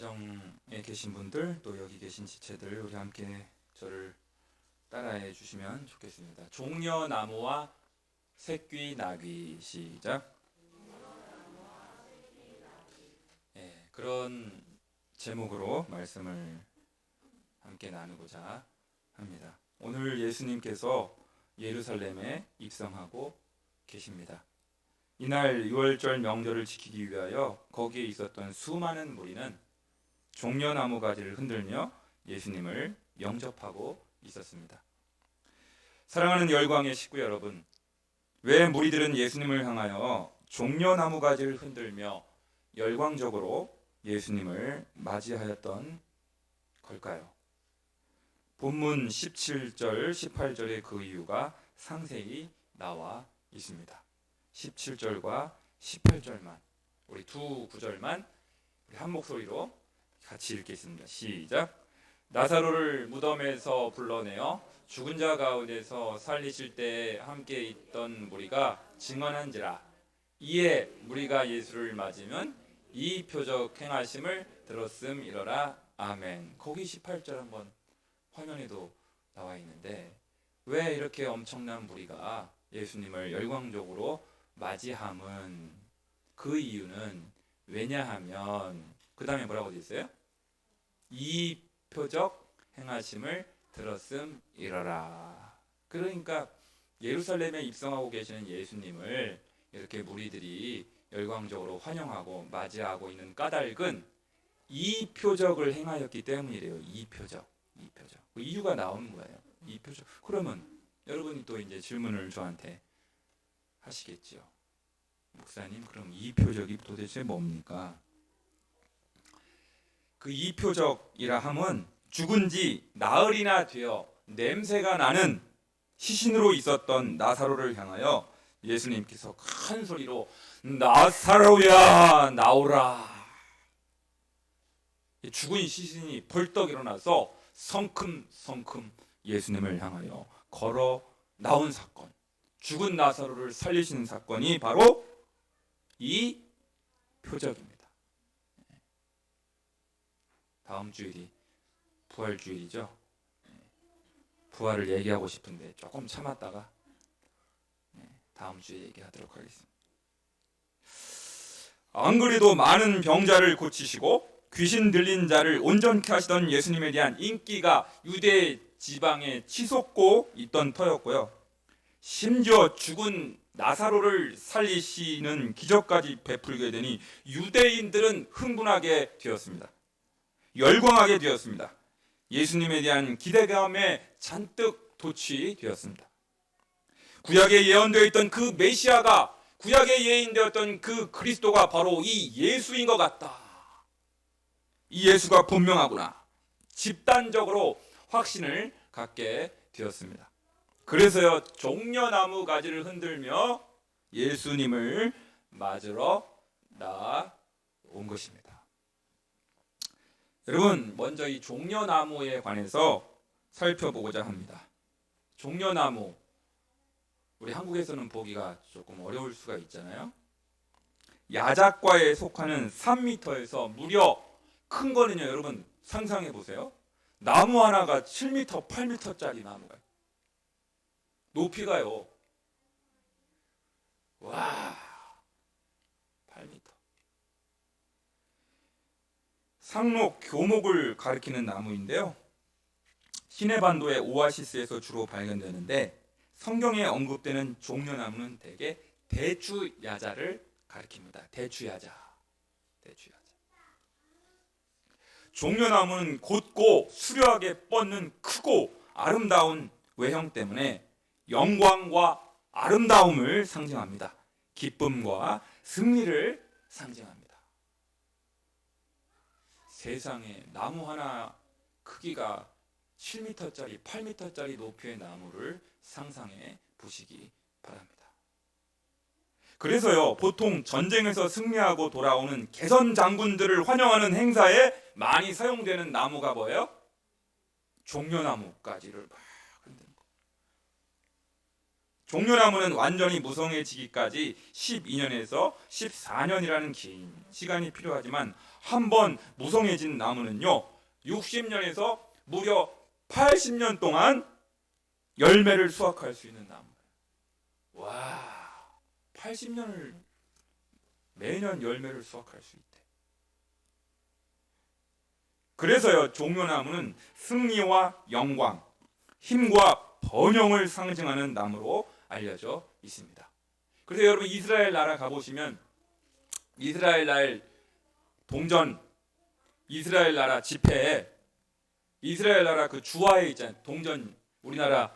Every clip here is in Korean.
가정에 계신 분들 또 여기 계신 지체들 우리 함께 저를 따라해 주시면 좋겠습니다. 종려나무와 새끼나귀 시작. 그런 제목으로 말씀을 함께 나누고자 합니다. 오늘 예수님께서 예루살렘에 입성하고 계십니다. 이날 유월절 명절을 지키기 위하여 거기에 있었던 수많은 무리는 종려나무 가지를 흔들며 예수님을 영접하고 있었습니다. 사랑하는 열광의 식구 여러분, 왜 무리들은 예수님을 향하여 종려나무 가지를 흔들며 열광적으로 예수님을 맞이하였던 걸까요? 본문 17절, 18절의 그 이유가 상세히 나와 있습니다. 17절과 18절만, 우리 두 구절만 우리 한 목소리로 같이 읽겠습니다. 시작. 나사로를 무덤에서 불러내어 죽은 자 가운데서 살리실 때에 함께 있던 무리가 증언한지라. 이에 무리가 예수를 맞으면 이 표적 행하심을 들었음이러라. 아멘. 거기 18절 한번 화면에도 나와 있는데 왜 이렇게 엄청난 무리가 예수님을 열광적으로 맞이함은 그 이유는 왜냐하면 그 다음에 뭐라고 되어 있어요? 이 표적 행하심을 들었음이러라. 그러니까 예루살렘에 입성하고 계시는 예수님을 이렇게 무리들이 열광적으로 환영하고 맞이하고 있는 까닭은 이 표적을 행하였기 때문이래요. 이 표적. 그 이유가 나오는 거예요. 이 표적. 그러면 여러분이 또 이제 질문을 저한테 하시겠죠. 목사님, 그럼 이 표적이 도대체 뭡니까? 그 이 표적이라 함은 죽은 지 나흘이나 되어 냄새가 나는 시신으로 있었던 나사로를 향하여 예수님께서 큰 소리로 나사로야 나오라. 죽은 시신이 벌떡 일어나서 성큼성큼 예수님을 향하여 걸어 나온 사건, 죽은 나사로를 살리시는 사건이 바로 이 표적입니다. 다음 주일이 부활주일이죠. 부활을 얘기하고 싶은데 조금 참았다가 다음 주에 얘기하도록 하겠습니다. 안 그래도 많은 병자를 고치시고 귀신 들린 자를 온전케 하시던 예수님에 대한 인기가 유대 지방에 치솟고 있던 터였고요. 심지어 죽은 나사로를 살리시는 기적까지 베풀게 되니 유대인들은 흥분하게 되었습니다. 열광하게 되었습니다. 예수님에 대한 기대감에 잔뜩 도취되었습니다. 구약에 예언되어 있던 그 메시아가, 구약에 예언되었던 그 그리스도가 바로 이 예수인 것 같다. 이 예수가 분명하구나. 집단적으로 확신을 갖게 되었습니다. 그래서요, 종려나무 가지를 흔들며 예수님을 맞으러 나온 것입니다. 여러분, 먼저 이 종려나무에 관해서 살펴보고자 합니다. 종려나무, 우리 한국에서는 보기가 조금 어려울 수가 있잖아요. 야작과에 속하는 3m에서 무려 큰 거는요, 여러분 상상해 보세요. 나무 하나가 7m, 8m짜리 나무가 높이가요. 와, 8m. 상록 교목을 가리키는 나무인데요. 시내반도의 오아시스에서 주로 발견되는데 성경에 언급되는 종려나무는 대개 대추야자를 가리킵니다. 대추야자. 종려나무는 곧고 수려하게 뻗는 크고 아름다운 외형 때문에 영광과 아름다움을 상징합니다. 기쁨과 승리를 상징합니다. 세상에 나무 하나 크기가 7m짜리, 8m짜리 높이의 나무를 상상해 보시기 바랍니다. 그래서요, 보통 전쟁에서 승리하고 돌아오는 개선 장군들을 환영하는 행사에 많이 사용되는 나무가 뭐예요? 종려나무 가지를 막 흔드는 거. 종려나무는 완전히 무성해지기까지 12년에서 14년이라는 긴 시간이 필요하지만 한 번 무성해진 나무는요 60년에서 무려 80년 동안 열매를 수확할 수 있는 나무예요. 와, 80년을 매년 열매를 수확할 수 있대. 그래서요 종려나무는 승리와 영광, 힘과 번영을 상징하는 나무로 알려져 있습니다. 그래서 여러분 이스라엘 나라 가보시면 이스라엘 날 동전, 이스라엘 나라 지폐에 이스라엘 나라 그 주화에 있잖아요. 동전, 우리나라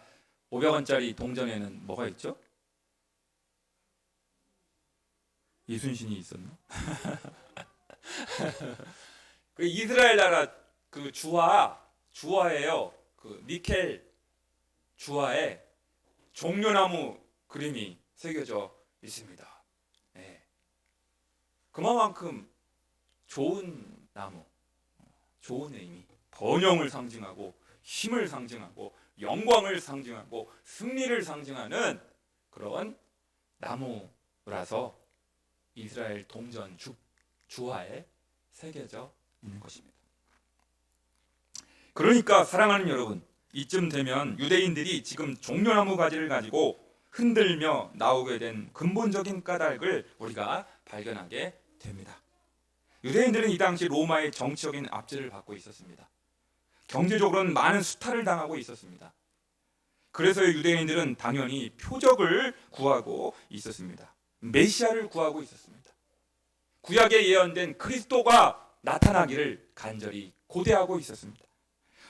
500원짜리 동전에는 뭐가 있죠? 이순신이 있었나? 그 이스라엘 나라 그 주화에요. 그 니켈 주화에 종려나무 그림이 새겨져 있습니다. 네. 그만큼 좋은 나무, 좋은 의미, 번영을 상징하고 힘을 상징하고 영광을 상징하고 승리를 상징하는 그런 나무라서 이스라엘 동전 주화에 새겨져 있는 것입니다. 그러니까 사랑하는 여러분, 이쯤 되면 유대인들이 지금 종려나무 가지를 가지고 흔들며 나오게 된 근본적인 까닭을 우리가 발견하게 됩니다. 유대인들은 이 당시 로마의 정치적인 압제를 받고 있었습니다. 경제적으로는 많은 수탈을 당하고 있었습니다. 그래서 유대인들은 당연히 표적을 구하고 있었습니다. 메시아를 구하고 있었습니다. 구약에 예언된 그리스도가 나타나기를 간절히 고대하고 있었습니다.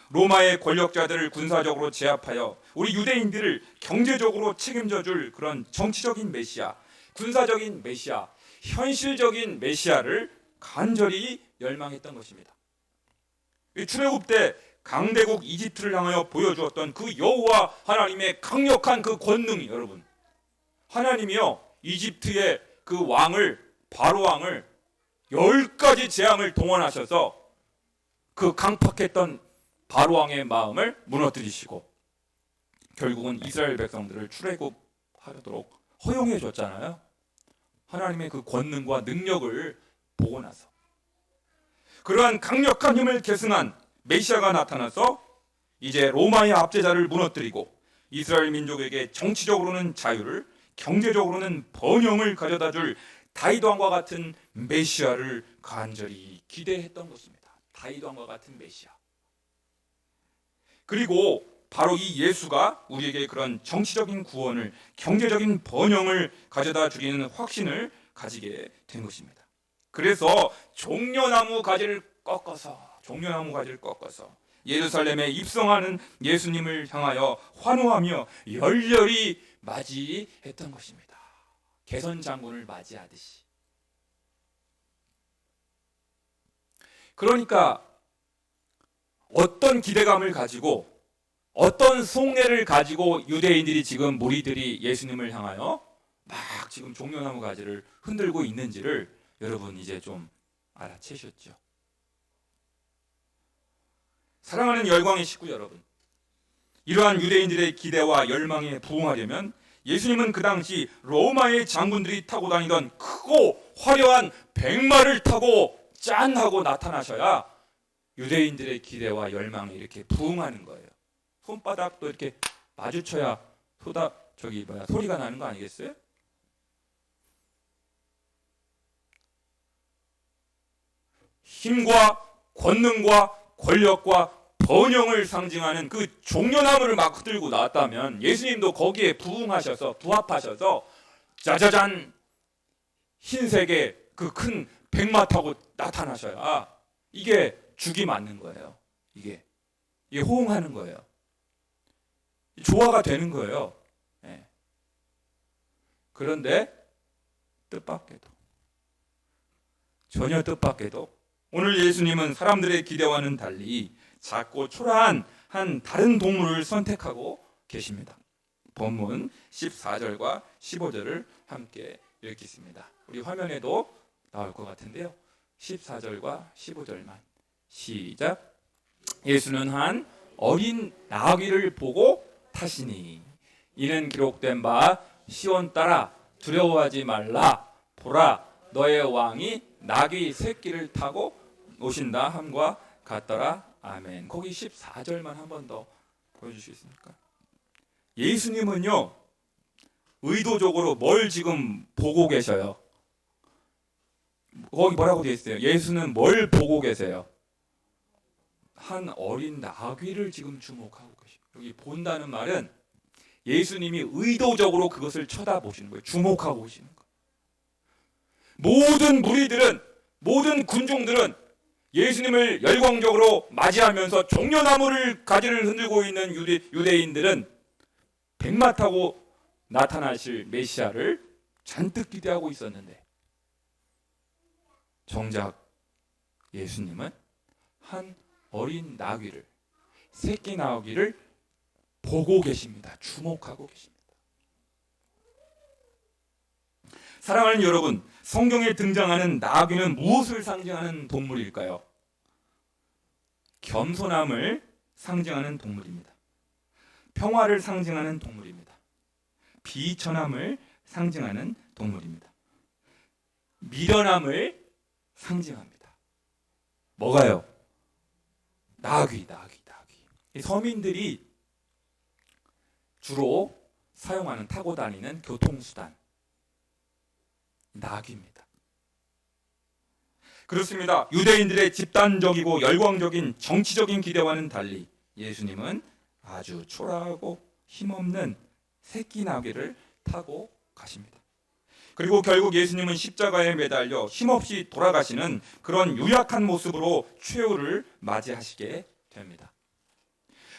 로마의 권력자들을 군사적으로 제압하여 우리 유대인들을 경제적으로 책임져 줄 그런 정치적인 메시아, 군사적인 메시아, 현실적인 메시아를 간절히 열망했던 것입니다. 출애굽 때 강대국 이집트를 향하여 보여주었던 그 여호와 하나님의 강력한 그 권능이, 여러분, 하나님이요 이집트의 그 왕을, 바로 왕을 10가지 재앙을 동원하셔서 그 강팍했던 바로 왕의 마음을 무너뜨리시고 결국은 이스라엘 백성들을 출애굽하도록 허용해 줬잖아요. 하나님의 그 권능과 능력을 보고 나서 그러한 강력한 힘을 계승한 메시아가 나타나서 이제 로마의 압제자를 무너뜨리고 이스라엘 민족에게 정치적으로는 자유를, 경제적으로는 번영을 가져다 줄 다윗 왕과 같은 메시아를 간절히 기대했던 것입니다. 다윗 왕과 같은 메시아. 그리고 바로 이 예수가 우리에게 그런 정치적인 구원을, 경제적인 번영을 가져다 주리는 확신을 가지게 된 것입니다. 그래서 종려나무 가지를 꺾어서 예루살렘에 입성하는 예수님을 향하여 환호하며 열렬히 맞이했던 것입니다. 개선 장군을 맞이하듯이. 그러니까 어떤 기대감을 가지고, 어떤 속내를 가지고 유대인들이 지금 무리들이 예수님을 향하여 막 지금 종려나무 가지를 흔들고 있는지를 여러분 이제 좀 알아채셨죠? 사랑하는 열광의 식구 여러분, 이러한 유대인들의 기대와 열망에 부응하려면 예수님은 그 당시 로마의 장군들이 타고 다니던 크고 화려한 백마를 타고 짠 하고 나타나셔야 유대인들의 기대와 열망에 이렇게 부응하는 거예요. 손바닥도 이렇게 마주쳐야 소리가 나는 거 아니겠어요? 힘과 권능과 권력과 번영을 상징하는 그 종려나무를 막 흔들고 나왔다면 예수님도 거기에 부합하셔서 짜자잔 흰색의 그 큰 백마 타고 나타나셔야 이게 죽이 맞는 거예요. 이게 호응하는 거예요. 조화가 되는 거예요. 네. 그런데 뜻밖에도, 전혀 뜻밖에도 오늘 예수님은 사람들의 기대와는 달리 작고 초라한 한 다른 동물을 선택하고 계십니다. 본문 14절과 15절을 함께 읽겠습니다. 우리 화면에도 나올 것 같은데요. 14절과 15절만 시작. 예수는 한 어린 나귀를 보고 타시니 이는 기록된 바 시온 딸아 두려워하지 말라. 보라 너의 왕이 나귀 새끼를 타고 오신다 함과 같더라. 아멘. 거기 14절만 한 번 더 보여주시겠습니까? 예수님은요 의도적으로 뭘 지금 보고 계셔요? 거기 뭐라고 되어 있어요? 예수는 뭘 보고 계세요? 한 어린 나귀를 지금 주목하고 계십니다. 여기 본다는 말은 예수님이 의도적으로 그것을 쳐다보시는 거예요. 주목하고 계시는 거예요. 모든 무리들은, 모든 군중들은 예수님을 열광적으로 맞이하면서 종려나무를 가지를 흔들고 있는 유대인들은 백마 타고 나타나실 메시아를 잔뜩 기대하고 있었는데, 정작 예수님은 한 어린 나귀를, 새끼 나귀를 보고 계십니다. 주목하고 계십니다. 사랑하는 여러분, 성경에 등장하는 나귀는 무엇을 상징하는 동물일까요? 겸손함을 상징하는 동물입니다. 평화를 상징하는 동물입니다. 비천함을 상징하는 동물입니다. 미련함을 상징합니다. 뭐가요? 나귀. 이 서민들이 주로 사용하는, 타고 다니는 교통수단, 나귀입니다. 그렇습니다. 유대인들의 집단적이고 열광적인 정치적인 기대와는 달리 예수님은 아주 초라하고 힘없는 새끼 나귀를 타고 가십니다. 그리고 결국 예수님은 십자가에 매달려 힘없이 돌아가시는 그런 유약한 모습으로 최후를 맞이하시게 됩니다.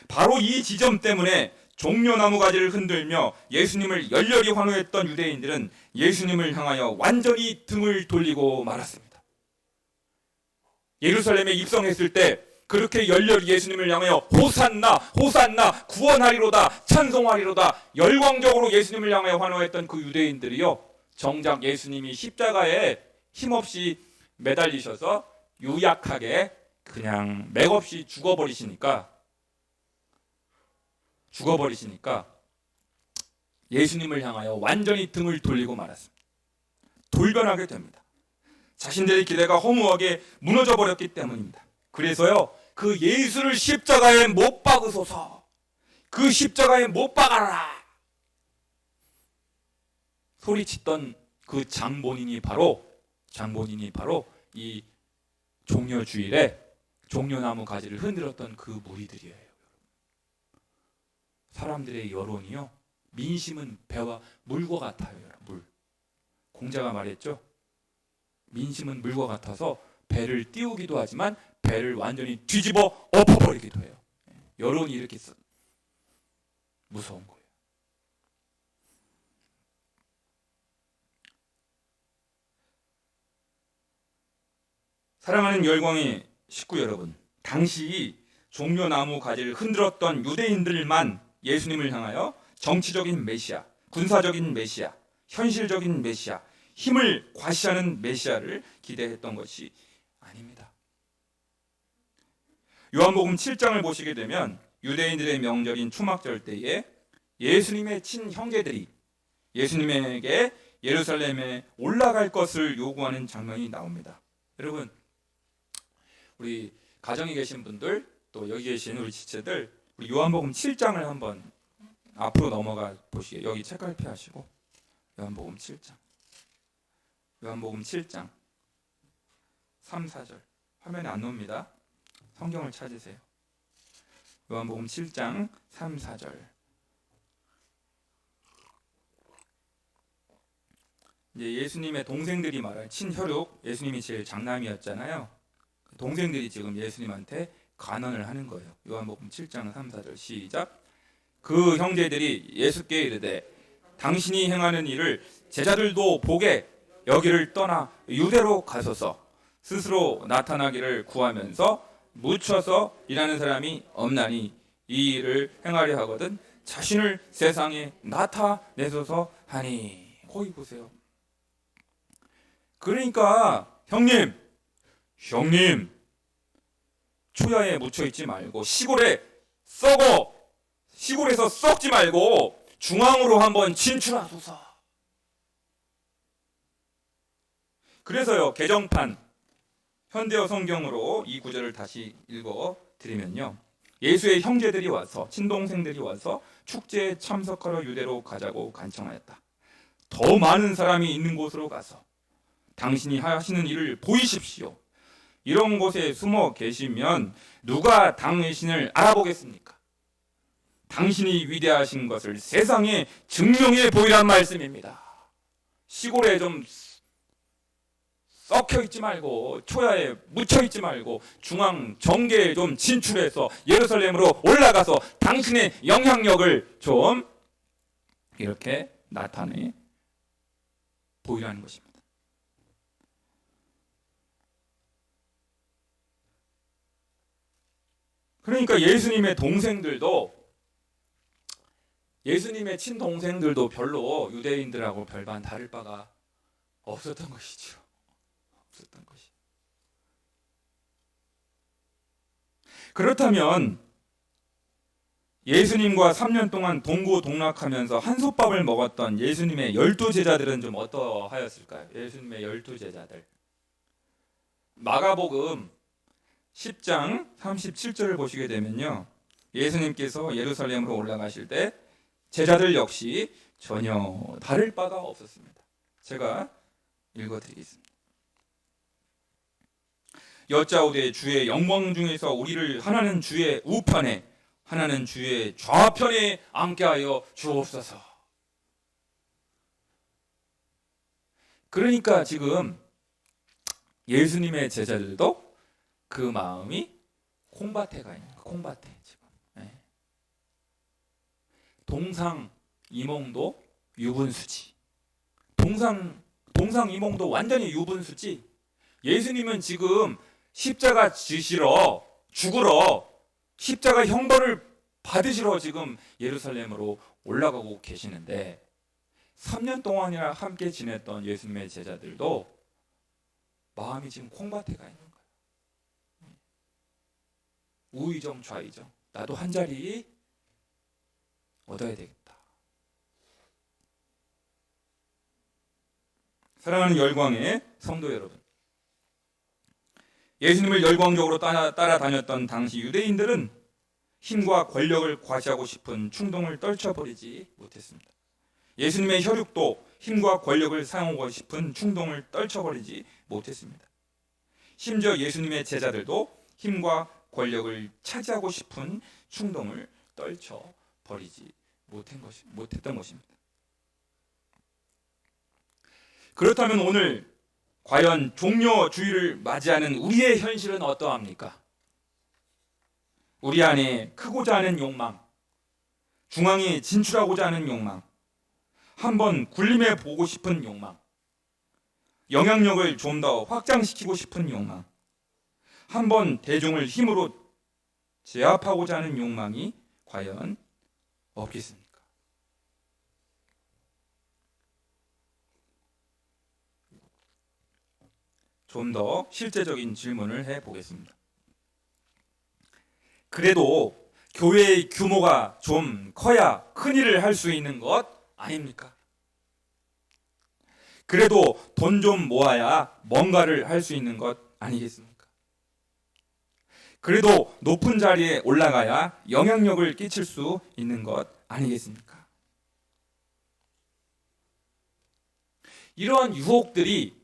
바로 이 지점 때문에 종려나무 가지를 흔들며 예수님을 열렬히 환호했던 유대인들은 예수님을 향하여 완전히 등을 돌리고 말았습니다. 예루살렘에 입성했을 때 그렇게 열렬히 예수님을 향하여 호산나, 호산나, 구원하리로다, 찬송하리로다 열광적으로 예수님을 향하여 환호했던 그 유대인들이요, 정작 예수님이 십자가에 힘없이 매달리셔서 유약하게 그냥 맥없이 죽어버리시니까 예수님을 향하여 완전히 등을 돌리고 말았습니다. 돌변하게 됩니다. 자신들의 기대가 허무하게 무너져 버렸기 때문입니다. 그래서요, 그 예수를 십자가에 못 박으소서, 그 십자가에 못 박아라 소리치던 그 장본인이 바로 이 종려주일에 종려나무 가지를 흔들었던 그 무리들이에요. 사람들의 여론이요, 민심은 배와 물과 같아요. 물. 공자가 말했죠. 민심은 물과 같아서 배를 띄우기도 하지만 배를 완전히 뒤집어 엎어버리기도 해요. 여론이 이렇게 무서운 거예요. 사랑하는 열광의 식구 여러분, 당시 종려나무 가지를 흔들었던 유대인들만 예수님을 향하여 정치적인 메시아, 군사적인 메시아, 현실적인 메시아, 힘을 과시하는 메시아를 기대했던 것이 아닙니다. 요한복음 7장을 보시게 되면 유대인들의 명절인 초막절 때에 예수님의 친형제들이 예수님에게 예루살렘에 올라갈 것을 요구하는 장면이 나옵니다. 여러분, 우리 가정에 계신 분들, 또 여기 계신 우리 지체들, 우리 요한복음 7장을 한번 앞으로 넘어가 보시게. 여기 책갈피 하시고 요한복음 7장 3, 4절 화면에 안 나옵니다. 성경을 찾으세요. 요한복음 7장 3, 4절. 이제 예수님의 동생들이 말할 친혈육, 예수님이 제일 장남이었잖아요. 동생들이 지금 예수님한테 간언을 하는 거예요. 요한복음 7장 3, 4절 시작. 그 형제들이 예수께 이르되 당신이 행하는 일을 제자들도 보게 여기를 떠나 유대로 가소서. 스스로 나타나기를 구하면서 묻혀서 일하는 사람이 없나니 이 일을 행하려 하거든 자신을 세상에 나타내소서 하니. 거기 보세요. 그러니까 형님 초야에 묻혀 있지 말고 시골에서 썩지 말고 중앙으로 한번 진출하소서. 그래서요, 개정판 현대어 성경으로 이 구절을 다시 읽어 드리면요, 예수의 형제들이 와서, 친동생들이 와서 축제에 참석하러 유대로 가자고 간청하였다. 더 많은 사람이 있는 곳으로 가서 당신이 하시는 일을 보이십시오. 이런 곳에 숨어 계시면 누가 당신을 알아보겠습니까? 당신이 위대하신 것을 세상에 증명해 보이란 말씀입니다. 시골에 좀 썩혀 있지 말고, 초야에 묻혀 있지 말고, 중앙 정계에 좀 진출해서 예루살렘으로 올라가서 당신의 영향력을 좀 이렇게 나타내 보이라는 것입니다. 그러니까 예수님의 동생들도, 예수님의 친동생들도 별로 유대인들하고 별반 다를 바가 없었던 것이죠. 없었던 것이. 그렇다면 예수님과 3년 동안 동고동락하면서 한솥밥을 먹었던 예수님의 12제자들은 좀 어떠하였을까요? 예수님의 12제자들. 마가복음 10장 37절을 보시게 되면요, 예수님께서 예루살렘으로 올라가실 때 제자들 역시 전혀 다를 바가 없었습니다. 제가 읽어드리겠습니다. 여짜오되 주의 영광 중에서 우리를 하나는 주의 우편에 하나는 주의 좌편에 앉게 하여 주옵소서. 그러니까 지금 예수님의 제자들도 그 마음이 콩밭에가 있는 거예요. 콩밭에 지금. 네. 동상 이몽도 유분수지. 동상 이몽도 완전히 유분수지. 예수님은 지금 십자가 지시러, 죽으러, 십자가 형벌을 받으시러 지금 예루살렘으로 올라가고 계시는데, 3년 동안이나 함께 지냈던 예수님의 제자들도 마음이 지금 콩밭에 가 있는 거예요. 우의정 좌의정. 나도 한 자리 얻어야 되겠다. 사랑하는 열광의 성도 여러분, 예수님을 열광적으로 따라다녔던 당시 유대인들은 힘과 권력을 과시하고 싶은 충동을 떨쳐버리지 못했습니다. 예수님의 혈육도 힘과 권력을 사용하고 싶은 충동을 떨쳐버리지 못했습니다. 심지어 예수님의 제자들도 힘과 권력을 차지하고 싶은 충동을 떨쳐버리지 못했던 것입니다. 그렇다면 오늘 과연 종료주의를 맞이하는 우리의 현실은 어떠합니까? 우리 안에 크고자 하는 욕망, 중앙에 진출하고자 하는 욕망, 한번 군림해 보고 싶은 욕망, 영향력을 좀 더 확장시키고 싶은 욕망, 한번 대중을 힘으로 제압하고자 하는 욕망이 과연 없겠습니까? 좀 더 실제적인 질문을 해보겠습니다. 그래도 교회의 규모가 좀 커야 큰일을 할 수 있는 것 아닙니까? 그래도 돈 좀 모아야 뭔가를 할 수 있는 것 아니겠습니까? 그래도 높은 자리에 올라가야 영향력을 끼칠 수 있는 것 아니겠습니까? 이러한 유혹들이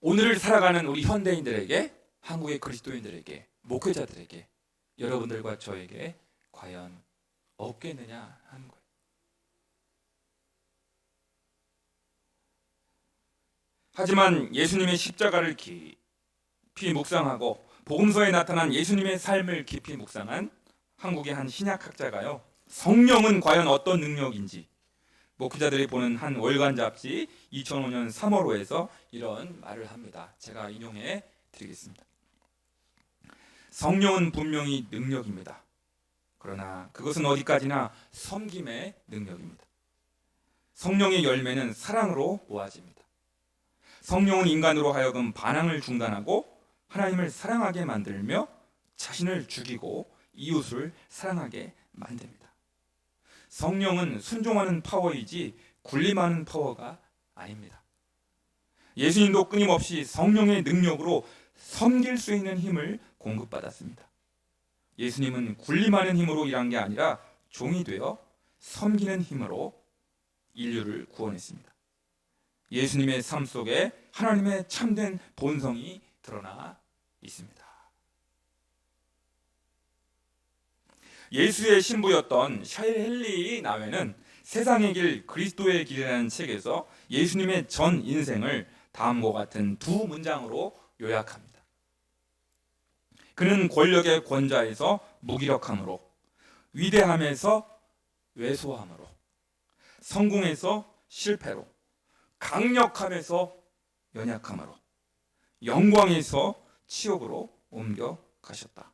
오늘을 살아가는 우리 현대인들에게, 한국의 그리스도인들에게, 목회자들에게, 여러분들과 저에게 과연 없겠느냐 하는 거예요. 하지만 예수님의 십자가를 깊이 묵상하고 복음서에 나타난 예수님의 삶을 깊이 묵상한 한국의 한 신약학자가요, 성령은 과연 어떤 능력인지 목회자들이 보는 한 월간 잡지 2005년 3월호에서 이런 말을 합니다. 제가 인용해 드리겠습니다. 성령은 분명히 능력입니다. 그러나 그것은 어디까지나 섬김의 능력입니다. 성령의 열매는 사랑으로 모아집니다. 성령은 인간으로 하여금 반항을 중단하고 하나님을 사랑하게 만들며 자신을 죽이고 이웃을 사랑하게 만듭니다. 성령은 순종하는 파워이지 군림하는 파워가 아닙니다. 예수님도 끊임없이 성령의 능력으로 섬길 수 있는 힘을 공급받았습니다. 예수님은 군림하는 힘으로 일한 게 아니라 종이 되어 섬기는 힘으로 인류를 구원했습니다. 예수님의 삶 속에 하나님의 참된 본성이 드러나 있습니다. 예수의 신부였던 샤일 헨리 나웨는 세상의 길 그리스도의 길이라는 책에서 예수님의 전 인생을 다음과 같은 두 문장으로 요약합니다. 그는 권력의 권좌에서 무기력함으로, 위대함에서 왜소함으로, 성공에서 실패로, 강력함에서 연약함으로, 영광에서 치욕으로 옮겨 가셨다.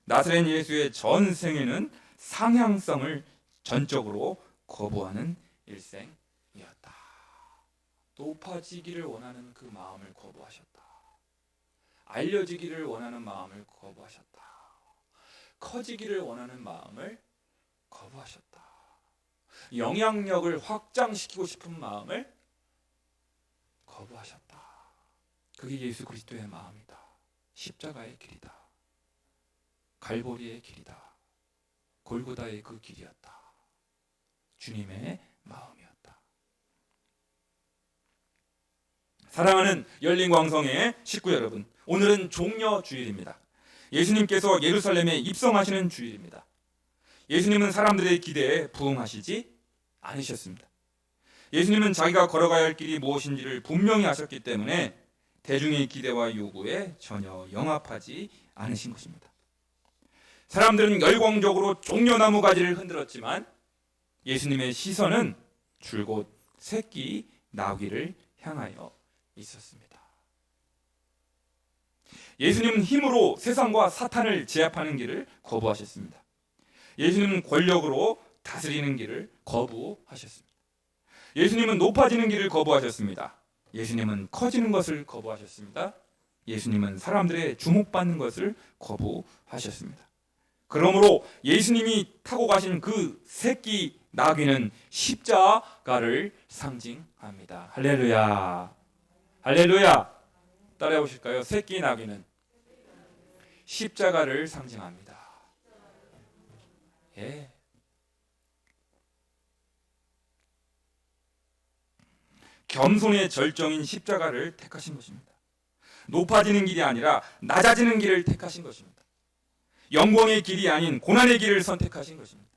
나사렛 예수의 전 생애는 상향성을 전적으로 거부하는 일생이었다. 높아지기를 원하는 그 마음을 거부하셨다. 알려지기를 원하는 마음을 거부하셨다. 커지기를 원하는 마음을 거부하셨다. 영향력을 확장시키고 싶은 마음을 거부하셨다. 그게 예수 그리스도의 마음이다. 십자가의 길이다. 갈보리의 길이다. 골고다의 그 길이었다. 주님의 마음이었다. 사랑하는 열린광성의 식구 여러분, 오늘은 종려 주일입니다. 예수님께서 예루살렘에 입성하시는 주일입니다. 예수님은 사람들의 기대에 부응하시지 않으셨습니다. 예수님은 자기가 걸어가야 할 길이 무엇인지를 분명히 아셨기 때문에 대중의 기대와 요구에 전혀 영합하지 않으신 것입니다. 사람들은 열광적으로 종려나무 가지를 흔들었지만 예수님의 시선은 줄곧 새끼 나귀를 향하여 있었습니다. 예수님은 힘으로 세상과 사탄을 제압하는 길을 거부하셨습니다. 예수님은 권력으로 다스리는 길을 거부하셨습니다. 예수님은 높아지는 길을 거부하셨습니다. 예수님은 커지는 것을 거부하셨습니다. 예수님은 사람들의 주목받는 것을 거부하셨습니다. 그러므로 예수님이 타고 가신 그 새끼 나귀는 십자가를 상징합니다. 할렐루야. 할렐루야. 따라해 보실까요? 새끼 나귀는 십자가를 상징합니다. 예. 겸손의 절정인 십자가를 택하신 것입니다. 높아지는 길이 아니라 낮아지는 길을 택하신 것입니다. 영광의 길이 아닌 고난의 길을 선택하신 것입니다.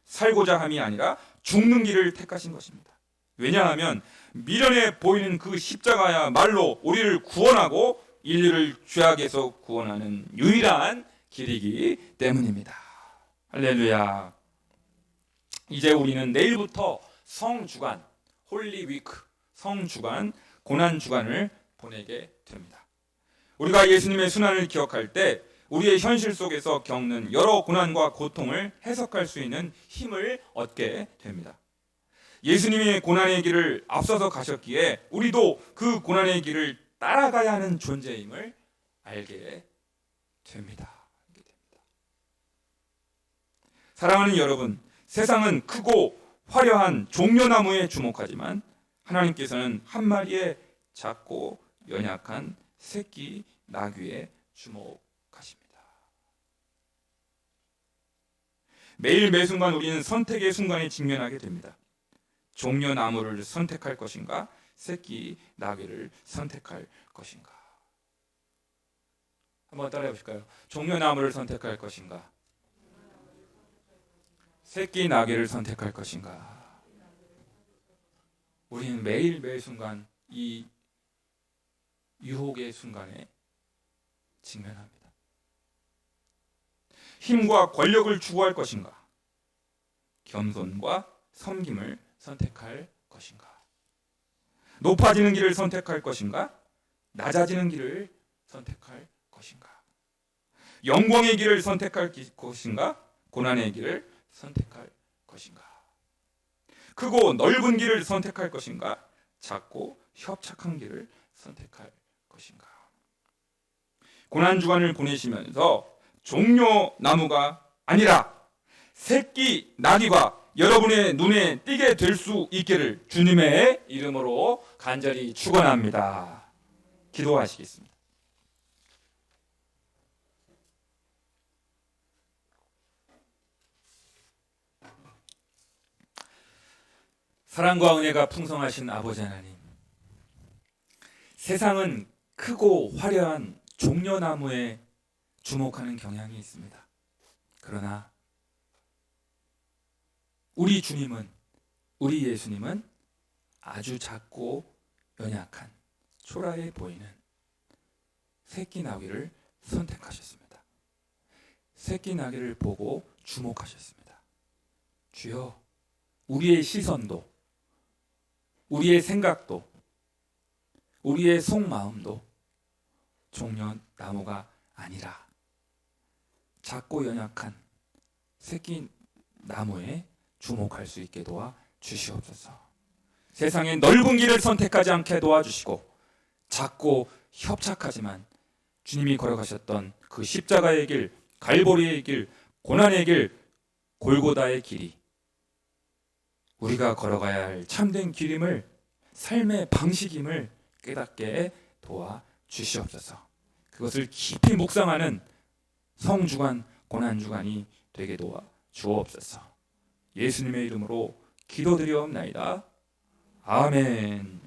살고자 함이 아니라 죽는 길을 택하신 것입니다. 왜냐하면 미련해 보이는 그 십자가야말로 우리를 구원하고 인류를 죄악에서 구원하는 유일한 길이기 때문입니다. 할렐루야. 이제 우리는 내일부터 성주간, 홀리 위크, 성주간, 고난주간을 보내게 됩니다. 우리가 예수님의 순환을 기억할 때 우리의 현실 속에서 겪는 여러 고난과 고통을 해석할 수 있는 힘을 얻게 됩니다. 예수님의 고난의 길을 앞서서 가셨기에 우리도 그 고난의 길을 따라가야 하는 존재임을 알게 됩니다. 사랑하는 여러분, 세상은 크고 화려한 종려나무에 주목하지만 하나님께서는 한 마리의 작고 연약한 새끼 나귀에 주목하십니다. 매일 매순간 우리는 선택의 순간에 직면하게 됩니다. 종려나무를 선택할 것인가, 새끼 나귀를 선택할 것인가. 한번 따라해 보실까요? 종려나무를 선택할 것인가, 새끼 나귀를 선택할 것인가. 우리는 매일 매 순간 이 유혹의 순간에 직면합니다. 힘과 권력을 추구할 것인가, 겸손과 섬김을 선택할 것인가, 높아지는 길을 선택할 것인가, 낮아지는 길을 선택할 것인가, 영광의 길을 선택할 것인가, 고난의 길을 선택할 것인가, 크고 넓은 길을 선택할 것인가, 작고 협착한 길을 선택할 것인가. 고난주간을 보내시면서 종려나무가 아니라 새끼 나귀가 여러분의 눈에 띄게 될 수 있기를 주님의 이름으로 간절히 축원합니다. 기도하시겠습니다. 사랑과 은혜가 풍성하신 아버지 하나님, 세상은 크고 화려한 종려나무에 주목하는 경향이 있습니다. 그러나 우리 주님은, 우리 예수님은 아주 작고 연약한 초라해 보이는 새끼 나귀를 선택하셨습니다. 새끼 나귀를 보고 주목하셨습니다. 주여, 우리의 시선도, 우리의 생각도, 우리의 속마음도 종려나무가 아니라 작고 연약한 새끼 나무에 주목할 수 있게 도와 주시옵소서. 세상의 넓은 길을 선택하지 않게 도와주시고, 작고 협착하지만 주님이 걸어가셨던 그 십자가의 길, 갈보리의 길, 고난의 길, 골고다의 길이 우리가 걸어가야 할 참된 길임을, 삶의 방식임을 깨닫게 도와 주시옵소서. 그것을 깊이 묵상하는 성주간, 고난주간이 되게 도와 주옵소서. 예수님의 이름으로 기도드리옵나이다. 아멘.